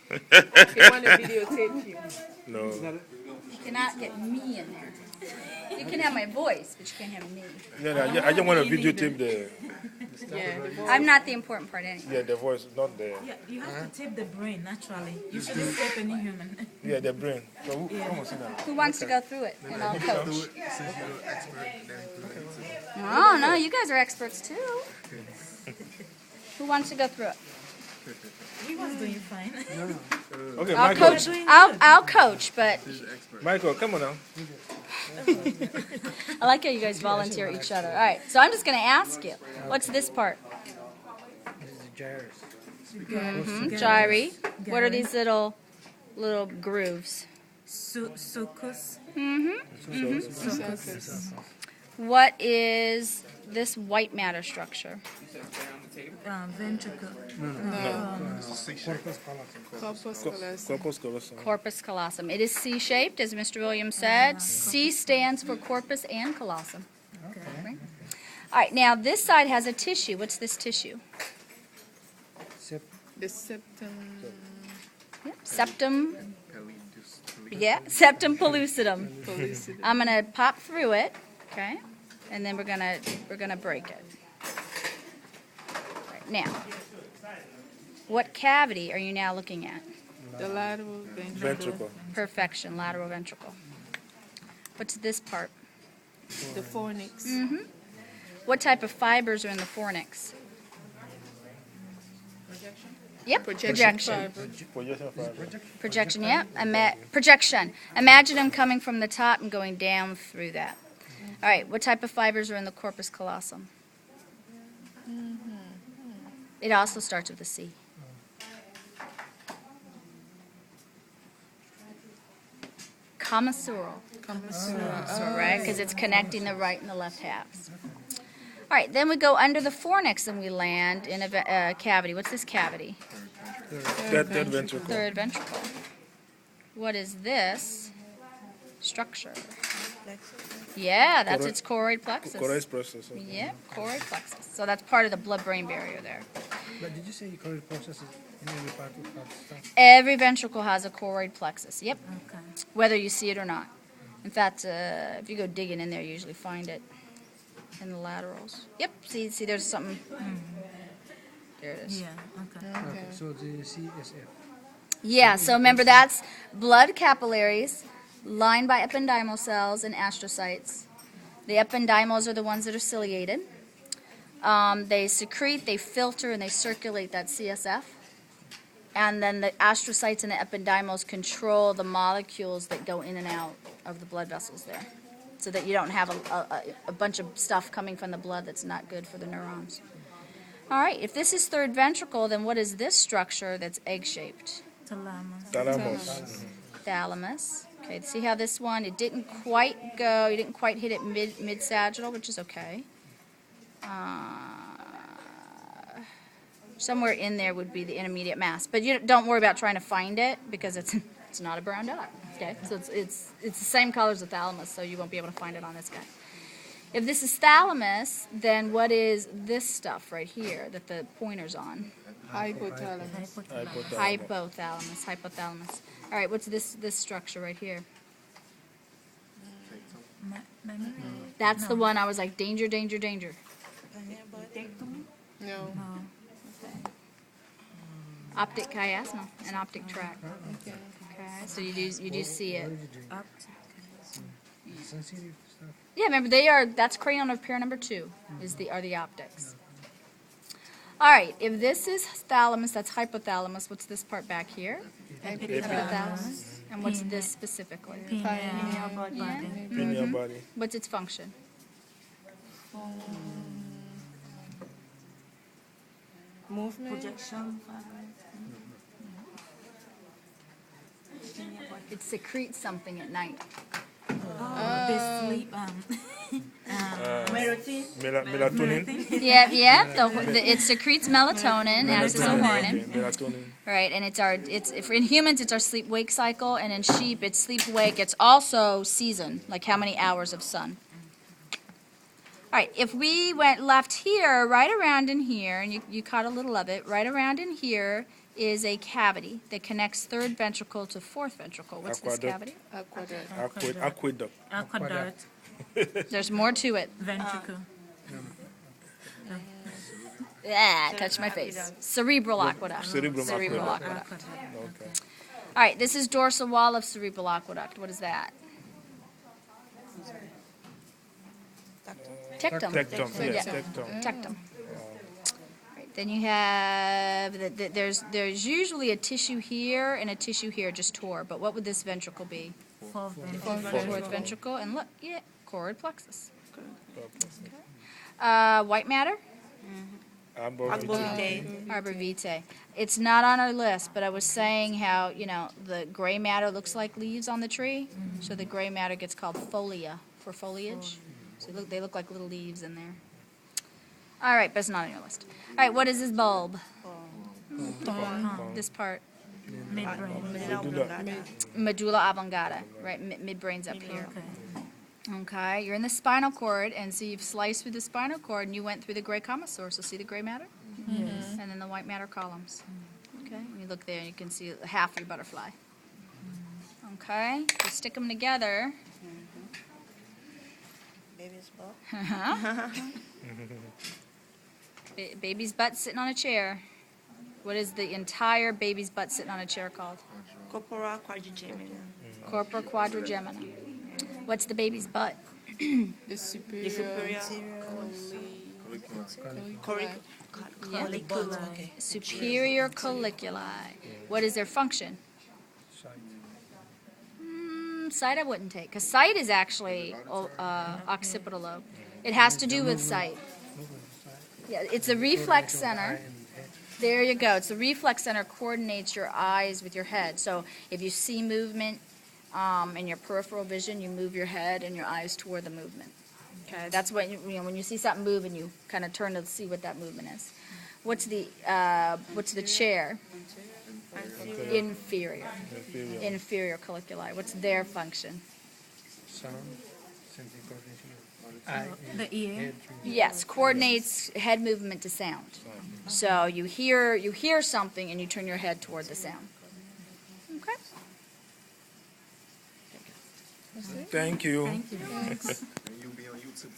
He want to videotape you. No. You cannot get me in there. You can have my voice, but you can't have me. Yeah, I just want to videotape the Yeah. The voice. I'm not the important part anyway. the voice, not the Yeah, you have to tape the brain naturally. You shouldn't tape any human. the brain. So come on, sit down. Who wants to go through it? And I'll coach. Since you're an expert, then do it. Oh, no, you guys are experts too. Who wants to go through it? He was doing fine. Okay, I'll Michael. coach. I'll coach, but He's an expert. Michael, come on now. I like how you guys volunteer each other. All right, so I'm just going to ask you, what's this part? Gyri. What are these little grooves? Sucus. What is this white matter structure? Ventricle. Corpus callosum. Corpus callosum. Corpus callosum. It is C-shaped, as Mr. Williams said. C stands for corpus and callosum. Right? All right, now this side has a tissue. What's this tissue? The septum. Yep. Septum. Yeah, septum pellucidum. Pellucidum. I'm gonna pop through it, okay, and then we're gonna break it. Right, now, what cavity are you now looking at? The lateral ventricle. Ventricle. Perfection, lateral ventricle. What's this part? The fornix. What type of fibers are in the fornix? Yep, projection. Fiber. Projection fiber. Projection, yeah. Projection. Imagine them coming from the top and going down through that. All right, what type of fibers are in the corpus callosum? It also starts with a C. Commissural. Right, because it's connecting the right and the left halves. All right, then we go under the fornix and we land in a cavity. What's this cavity? Third ventricle. Third ventricle. What is this structure? Yeah, that's its choroid plexus. Choroid plexus. Yeah, choroid plexus. So that's part of the blood-brain barrier there. But did you say your choroid plexus is in every part of the stuff? Every ventricle has a choroid plexus. Yep, Okay. whether you see it or not. In fact, if you go digging in there, you usually find it in the laterals. Yep, see, there's something. There it is. Yeah, okay. Okay, so the CSF. Yeah, so remember that's blood capillaries lined by ependymal cells and astrocytes. The ependymals are the ones that are ciliated. They secrete, they filter, and they circulate that CSF. And then the astrocytes and the ependymals control the molecules that go in and out of the blood vessels there, so that you don't have a bunch of stuff coming from the blood that's not good for the neurons. All right, if this is third ventricle, then what is this structure that's egg-shaped? Thalamus. Thalamus. Thalamus. Okay, see how this one, it didn't quite go, you didn't quite hit it mid-sagittal, which is okay. Somewhere in there would be the intermediate mass, but you don't worry about trying to find it because it's not a brown dot. Okay, so it's the same color as the thalamus, so you won't be able to find it on this guy. If this is thalamus, then what is this stuff right here that the pointer's on? Hypothalamus. Hypothalamus. All right, what's this structure right here? That's the one I was like, danger, danger, danger. No. Optic chiasma, an optic tract. Okay. Okay, so you do see it. Sensitive stuff. Yeah, remember that's cranial nerve pair number 2 are the optics. All right, if this is thalamus, that's hypothalamus. What's this part back here? Hypothalamus. And what's this specifically? Pineal body. Pineal body. What's its function? Movement. Projection. It secretes something at night. They sleep. Melatonin. Yeah. It secretes melatonin, acts as a hormone. Melatonin. Right, and in humans it's our sleep-wake cycle, and in sheep it's sleep-wake. It's also season, like how many hours of sun. All right, if we went left here, right around in here, and you caught a little of it, right around in here is a cavity that connects third ventricle to fourth ventricle. What's this Aqueduct. cavity? Aqueduct. Aqueduct. Aqueduct, There's more to it. ventricle. Ah, touch my face. Cerebral aqueduct. Cerebral Cerebral aqueduct. aqueduct. Okay. All right, this is dorsal wall of cerebral aqueduct. What is that? Tectum. Tectum. Yeah. Yes, tectum. Tectum. Right, then you have there's usually a tissue here and a tissue here, just tore. But what would this ventricle be? Fourth ventricle. Fourth ventricle, and look, yeah, choroid plexus. White matter, Arbor arbor vitae. It's not on our list, but I was saying how the gray matter looks like leaves on the tree, so the gray matter gets called folia for foliage. So they look like little leaves in there. All right, but it's not on your list. All right, what is this bulb? This part. Midbrain. Medulla oblongata, right? Midbrain's up here. Okay. Okay, you're in the spinal cord, and so you've sliced through the spinal cord, and you went through the gray commissure. So see the gray matter? Yes. And then the white matter columns. Okay, when you look there, you can see half your butterfly. Okay, you stick them together. Baby's butt. Baby's butt sitting on a chair. What is the entire baby's butt sitting on a chair called? Corpora quadrigemina. Corpora quadrigemina. What's the baby's butt? The The superior. superior Colliculi. Superior colliculi. What is their function? Sight I wouldn't take, because sight is actually occipital lobe. It has to do with sight. Yeah, it's a reflex center. There you go. It's the reflex center coordinates your eyes with your head. So if you see movement in your peripheral vision, you move your head and your eyes toward the movement. Okay, that's what when you see something move and you kind of turn to see what that movement is. What's the chair? Inferior. Inferior colliculi. What's their function? Sound, sensing coordination. The ear. Yes, coordinates head movement to sound. So you hear something and you turn your head toward the sound. Okay. Thank you. Thank you. And you'll be on YouTube.